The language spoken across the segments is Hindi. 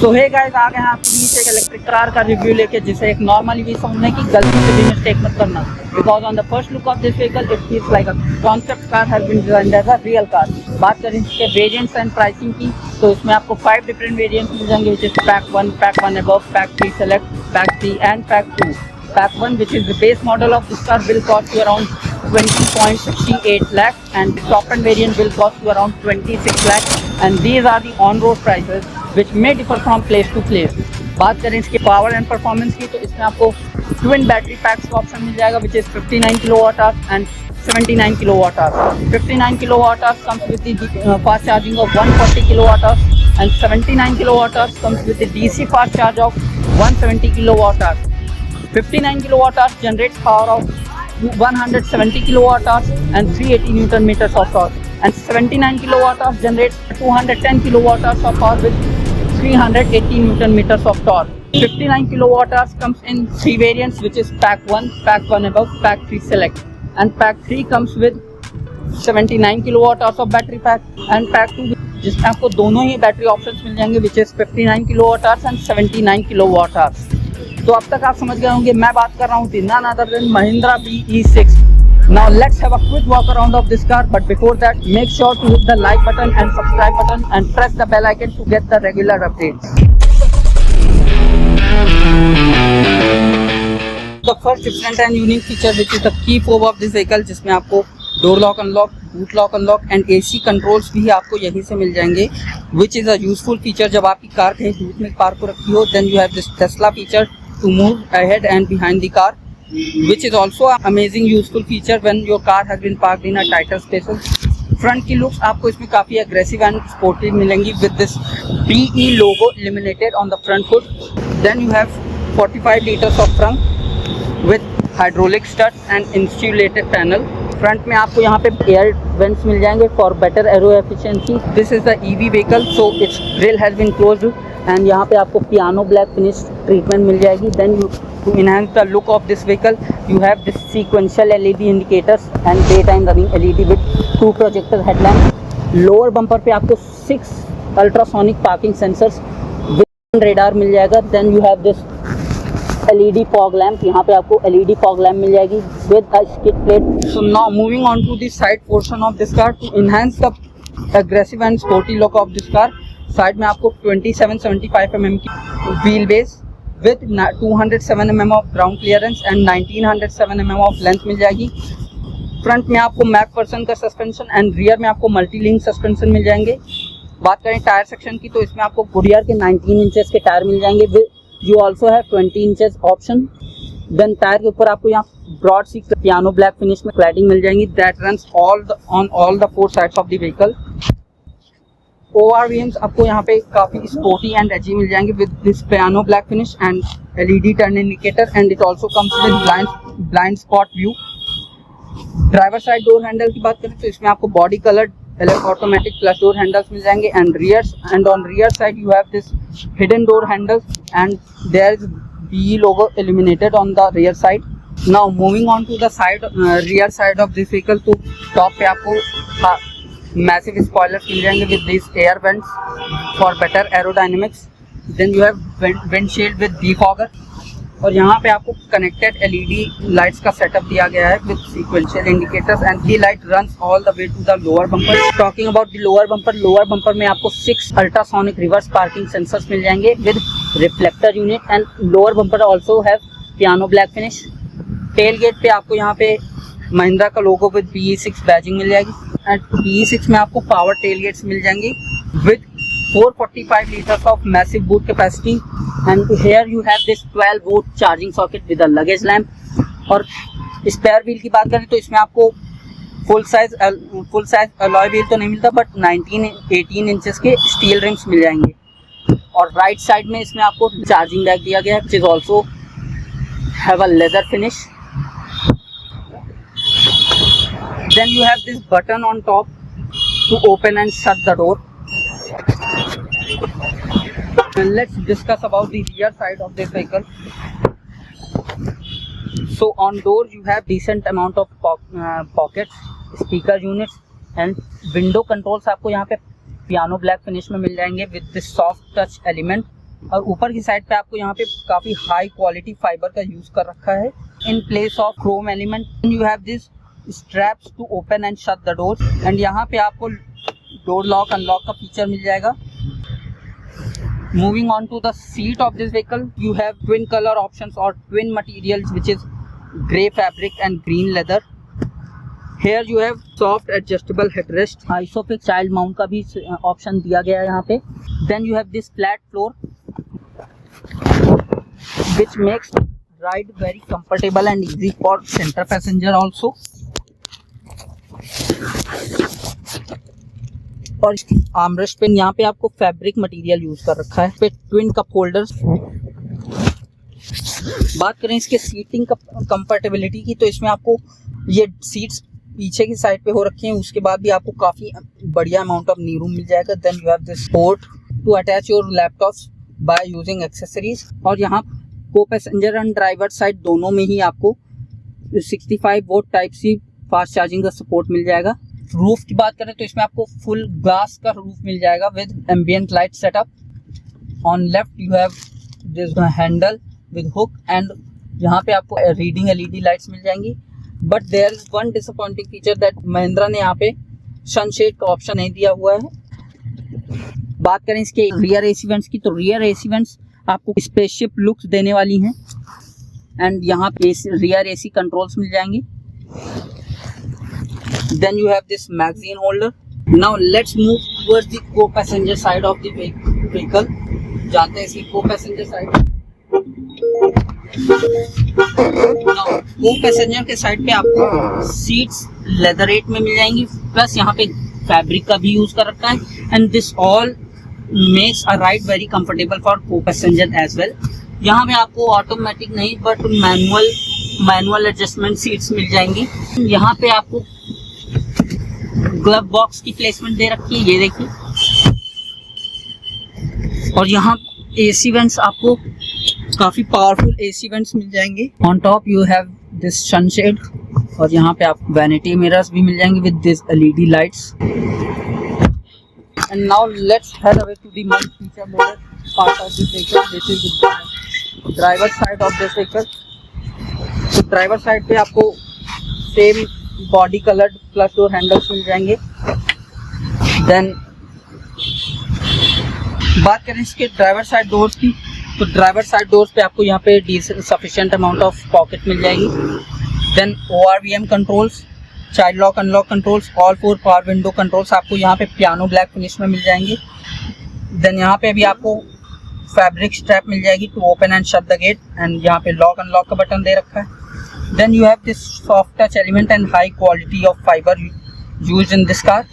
तो हे गाइस, आ गए हैं आपके बीच एक इलेक्ट्रिक कार का रिव्यू लेके, जिसे एक नॉर्मली भी समझने की गलती से भी मिस्टेक मत करना, because on the first look of this vehicle it feels like a concept car has been designed as a real car. बात करें इसके वेरिएंट्स एंड प्राइसिंग की, तो इसमें आपको 5 डिफरेंट वेरिएंट्स मिल जाएंगे, which is pack 1 above, pack 3 select, pack 3 and pack 2। Pack 1, which is the base model of this car, will cost you around 20.68 lakh, and the top end variant will cost you around 26 lakh, and these are the on-road prices which may differ from place to place। बात करें इसके पावर एंड परफॉर्मेंस की, तो इसमें आपको ट्विन बैटरी पैक्स का ऑप्शन मिल जाएगा, which is 59 kilowatt hour and 79 kilowatt hour। 59 kilowatt hour comes with the fast charging of 140 kilowatt hour, and 79 kilowatt hour comes with the DC fast charge of 170 kilowatt hour। 59 kilowatt hour generates power of 170 kilowatt hours and 380 newton meters of torque, and 79 kilowatt hours generates 210 kilowatt hours of power with 380 newton meters of torque। 59 kilowatt hours comes in 3 variants, which is pack 1, pack 1 above, pack 3 select, and pack 3 comes with 79 kilowatt hours of battery pack, and pack 2 जिसमें आपको दोनों ही बैटरी ऑप्शंस मिल जाएंगे, which is 59 kilowatt hours and 79 kilowatt hours। तो अब तक आप समझ गए होंगे मैं बात कर रहा हूँ none other than Mahindra BE6। Now let's have a quick walk around of this car, but before that make sure to hit the like button and subscribe button and press the bell icon to get the regular updates। The first different and unique feature, which is the key fob of this vehicle, जिसमें आपको door lock unlock, boot lock unlock and AC controls भी आपको यहीं से मिल जाएंगे, which is a useful feature. जब आपकी कार कहीं धूप में पार्क को रखी हो, then you have this Tesla feature to move ahead and behind the car, which is also an amazing useful feature when your car has been parked in a tighter spaces। Front की लुक्स आपको इसमें काफ़ी एग्रेसिव एंड स्पोर्टिव मिलेंगी, with this BE logo illuminated on the front hood। then you have 45 liters of trunk with hydraulic studs and insulated panel। Front में आपको यहाँ पे एयर वेंट्स मिल जाएंगे for better aero efficiency. This is the EV vehicle, so its grille has been closed, and यहाँ पे आपको पियानो ब्लैक फिनिश ट्रीटमेंट मिल जाएगी। Then you to enhance the look of this vehicle you have this sequential LED indicators and day time running LED with 2 projector headlamp. Lower bumper पे आपको 6 ultrasonic parking sensors with radar मिल जाएगा। Then you have this LED fog lamp, यहाँ पे आपको LED फॉग लैम्प मिल जाएगी with a skid plate. So now moving on to the side portion of this car to enhance the aggressive and sporty look of this car. Side में आपको 2775 mm की wheel base with 207 mm of ground clearance and 1907 mm of length मिल जाएगी। फ्रंट में आपको मैकफर्सन का सस्पेंशन एंड रियर में आपको मल्टी लिंक सस्पेंशन मिल जाएंगे। बात करें टायर सेक्शन की, तो इसमें आपको गुडियर के 19 इंचेस के टायर मिल जाएंगे विद यू ऑल्सो है 20 इंचेस ऑप्शन। देन टायर के ऊपर आपको यहाँ ब्रॉड सी पियानो ब्लैक फिनिश में क्लैडिंग मिल जाएंगी that runs on all the 4 sides of the vehicle. ORVMs आपको यहाँ पे काफ़ी स्पोर्टी एंड एजी मिल जाएंगे with this piano black finish and LED turn indicator, and it also comes with blind spot view. Driver side door handle की बात करें, तो इसमें आपको body coloured automatic flush door handles मिल जाएंगे, and on rear side you have this hidden door handles and there is BE logo illuminated on the rear side। now moving on to the side rear side of this vehicle, तो टॉप पे आपको मैसिव स्पॉयलर्स मिल जाएंगे with this air vents for better aerodynamics. Then you have windshield with defogger, और यहाँ पे आपको कनेक्टेड LED लाइट्स का सेटअप दिया गया है with sequential indicators, and the light runs all the way to the lower bumper. Talking about the lower bumper में आपको 6 अल्ट्रासोनिक रिवर्स पार्किंग सेंसर्स मिल जाएंगे with reflector unit, and lower bumper also have piano black finish. Tail gate पे आपको यहाँ पे महिंद्रा का लोगो विद BE6 बैजिंग मिल जाएगी, एंड BE6 में आपको पावर टेल गेट्स मिल जाएंगी with 445 liters of massive boot capacity, and here you have this 12 volt charging socket with a luggage lamp। और स्पेयर व्हील की बात करें, तो इसमें आपको फुल साइज अलॉय व्हील तो नहीं मिलता, बट 18 इंचेस के स्टील रिम्स मिल जाएंगे। और राइट साइड में इसमें आपको चार्जिंग बैग दिया गया है, which is also have a leather finish। then you have this button on top to open and shut the door। let's discuss about the rear side of this vehicle। so on door you have decent amount of pockets, speaker units and window controls आपको यहाँ पे पियानो ब्लैक फिनिश में मिल जाएंगे with this soft touch element. और ऊपर की साइड पे आपको यहाँ पे काफी हाई क्वालिटी फाइबर का यूज कर रखा है। In place of chrome element you have this straps to open and shut the door, and यहाँ पे आपको डोर लॉक अनलॉक का फीचर मिल जाएगा। Moving on to the seat of this vehicle, you have twin colour options और twin materials which is grey fabric and green leather. Here you have soft adjustable headrest, isofix child mount का भी ऑप्शन दिया गया है यहाँ पे। Then you have this flat floor which makes ride very comfortable and easy for center passenger also। और आर्मरेस्ट पे यहाँ पे आपको फैब्रिक मटेरियल यूज कर रखा है। पे ट्विन कप होल्डर्स। बात करें इसके सीटिंग कंफर्टेबिलिटी की, तो इसमें आपको ये सीट्स पीछे की साइड पे हो रखे हैं, उसके बाद भी आपको काफी बढ़िया अमाउंट ऑफ नी रूम मिल जाएगा। Then you have this port to attach your laptops by using accessories. और यहाँ को पैसेंजर एंड ड्राइवर साइड दोनों में ही आपको 65 volt type C fast charging का सपोर्ट मिल जाएगा। रूफ की बात करें तो इसमें आपको फुल ग्लास का रूफ मिल जाएगा with ambient light setup. On left you have this handle with hook, and यहाँ पे आपको रीडिंग एलईडी लाइट्स मिल जाएंगी। But there is one disappointing feature that Mahindra ने यहाँ पे सनशेड का ऑप्शन नहीं दिया हुआ है। बात करें इसके रियर एसी वेंट्स की, तो रियर एसी वेंट्स आपको स्पेसशिप लुक्स देने वाली हैं, एंड यहाँ पे रियर एसी कंट्रोल्स मिल जाएंगे। Then you have this magazine holder. Now let's move towards the co passenger side of the vehicle. जानते हैं इसकी co passenger side. Co passenger के साइड पे आपको सीट्स लेदरेट में मिल जाएंगी, प्लस यहाँ पे फैब्रिक का भी यूज कर रखा है, and this all makes a ride very comfortable for को पैसेंजर एज वेल। यहाँ पे आपको ऑटोमेटिक नहीं बट मैनुअल एडजस्टमेंट सीट्स मिल जाएंगी। यहाँ पे आपको ग्लव बॉक्स की प्लेसमेंट दे रखी है, ये देखिए। और यहाँ एसी वेंट्स आपको काफी पावरफुल एसी वेंट्स मिल जाएंगे। On top you have this sunshade, और यहाँ पे आप वैनिटी मिरर्स भी मिल जाएंगे with this LED lights. And now let's head away to the most feature loaded part of this vehicle, this is the driver side of this vehicle. तो ड्राइवर साइड पे आपको same body coloured plus door handles मिल जाएंगे। देन बात करें इसके ड्राइवर साइड डोर्स की, तो ड्राइवर साइड डोर्स पे आपको यहाँ पे decent sufficient amount of pocket मिल जाएगी। Then ORVM controls, child lock unlock controls, all 4 power window controls आपको यहाँ पे पियानो ब्लैक फिनिश में मिल जाएंगे। देन यहाँ पे भी आपको फैब्रिक स्ट्रैप मिल जाएगी to open and shut the gate, and यहाँ पे लॉक अनलॉक का बटन दे रखा है। Then you have this soft touch element and high quality of fibre used in this car,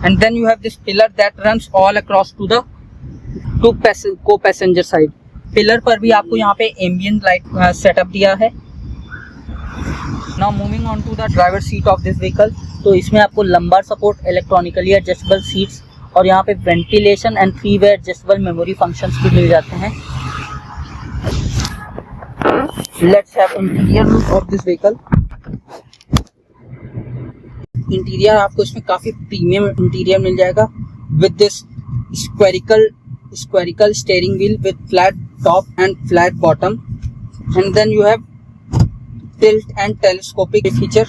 and then you have this pillar that runs all across to the co passenger side. Pillar पर भी आपको यहाँ पे एम्बियंट लाइट सेटअप दिया है। Now moving on to the driver seat of this vehicle, तो इसमें आपको lumbar support, electronically adjustable seats, और यहाँ पे वेंटिलेशन एंड 3-वे एडजस्टेबल मेमोरी फंक्शंस भी मिल जाते हैं। Let's have interior look of this vehicle. Interior आपको इसमें काफी प्रीमियम इंटीरियर मिल जाएगा with this spherical steering wheel with flat top and flat bottom, and then you have tilt and telescopic feature।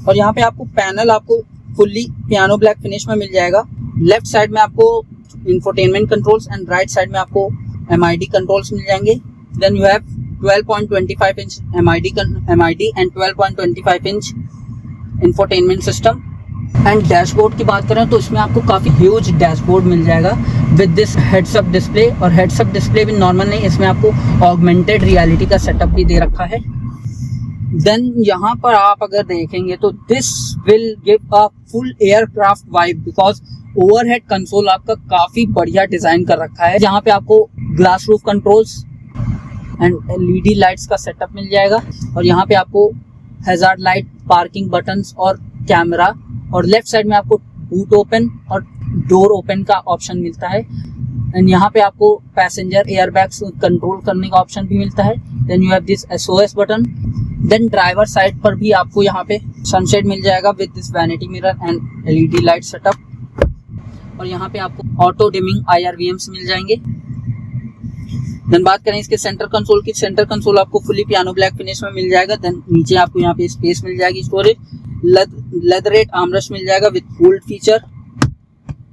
और यहाँ पे आपको पैनल आपको फुल्ली पियानो ब्लैक फिनिश में मिल जाएगा। लेफ्ट साइड में आपको infotainment controls and right side में आपको MID कंट्रोल्स मिल जाएंगे। Then you have 12.25 inch MID and 12.25 inch infotainment system. And dashboard की बात करें तो इसमें आपको काफ़ी ह्यूज डैशबोर्ड मिल जाएगा विद दिस हेड्सअप डिस्प्ले, और हेड्सअप डिस्प्ले भी नॉर्मल नहीं, इसमें आपको ऑगमेंटेड रियलिटी का सेटअप भी दे रखा है। देन यहाँ पर आप अगर देखेंगे तो this will give a full aircraft vibe, because overhead console आपका काफ़ी बढ़िया डिज़ाइन कर रखा है। जहाँ पे आपको glass roof controls and LED lights का सेटअप मिल जाएगा, और यहाँ पे आपको हैजार्ड लाइट, पार्किंग बटन्स और कैमरा, और लेफ्ट साइड में आपको बूट ओपन और डोर ओपन का ऑप्शन मिलता है। एंड यहाँ पे आपको पैसेंजर एयरबैग्स कंट्रोल करने का ऑप्शन भी मिलता है। Then you have this SOS button. Then driver side पर भी आपको यहाँ पे सनशेड मिल जाएगा with this vanity mirror and LED light setup. और यहाँ पे आपको ऑटो डिमिंग IRVMs मिल जाएंगे। देन बात करें इसके सेंटर कंसोल की, सेंटर कंसोल आपको फुली पियानो ब्लैक फिनिश में मिल जाएगा। देन नीचे आपको यहाँ पे स्पेस मिल जाएगी, स्टोरेज, लेदरेट आर्मरेस्ट मिल जाएगा with fold feature,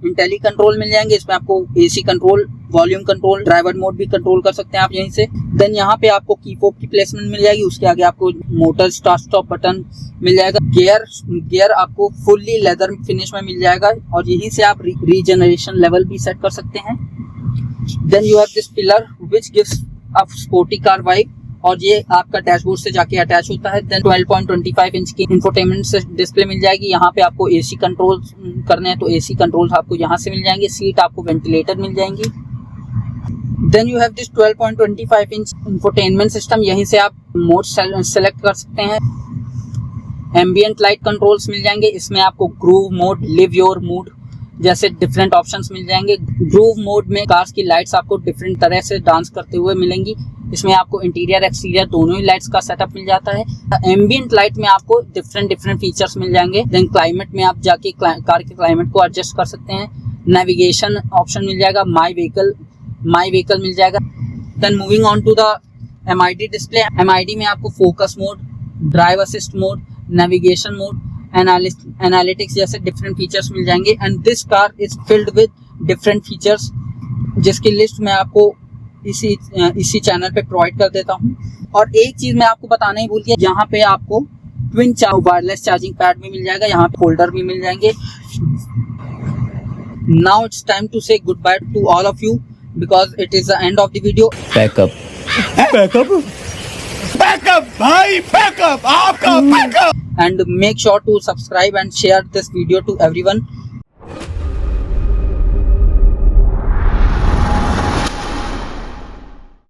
intelli control मिल जाएंगे। इसमें आपको AC control, volume control, driver mode भी कंट्रोल कर सकते हैं आप यहीं से। देन यहाँ पे आपको की फोब की प्लेसमेंट मिल जाएगी, उसके आगे आपको मोटर स्टार्ट स्टॉप बटन मिल जाएगा। गियर आपको फुल्ली लेदर फिनिश में मिल जाएगा और यहीं से आप रीजनरेशन लेवल भी सेट कर सकते हैं। Then you have this pillar which gives a sporty car vibe और ये आपका डैशबोर्ड से जाके अटैच होता है। देन 12.25 इंच की इंफोटेनमेंट डिस्प्ले मिल जाएगी। यहाँ पे आपको AC कंट्रोल करने हैं तो AC कंट्रोल आपको यहाँ से मिल जाएंगे। सीट आपको वेंटिलेटर मिल जाएंगी। Then you have this 12.25 inch infotainment system, यहीं से आप मोड सेलेक्ट कर सकते हैं। एम्बियंट लाइट कंट्रोल्स मिल जाएंगे, इसमें आपको groove mode, live your mood जैसे डिफरेंट ऑप्शंस मिल जाएंगे। ग्रूव मोड में कार्स की लाइट्स आपको डिफरेंट तरह से डांस करते हुए मिलेंगी। इसमें आपको इंटीरियर एक्सटीरियर दोनों ही लाइट्स का सेटअप मिल जाता है। एम्बियंट लाइट में आपको डिफरेंट फीचर्स मिल जाएंगे। देन क्लाइमेट में आप जाके कार के क्लाइमेट को एडजस्ट कर सकते हैं। नेविगेशन ऑप्शन मिल जाएगा, माई व्हीकल मिल जाएगा। Then moving on to the MID display, MID में आपको focus mode, drive assist mode, navigation mode, analytics जैसे डिफरेंट फीचर्स मिल जाएंगे। And this car is filled with different features जिसकी लिस्ट मैं आपको इसी चैनल पे प्रोवाइड कर देता हूँ। और एक चीज मैं आपको बताना ही भूल गया, यहाँ पे आपको ट्विन वायरलेस चार्जिंग पैड भी मिल जाएगा, यहाँ पे होल्डर भी मिल जाएंगे। नाउ इट्स टाइम टू से good by two all of you because it is the end of the video. Backup भाई, backup आपका backup. And make sure to subscribe and share this video to everyone.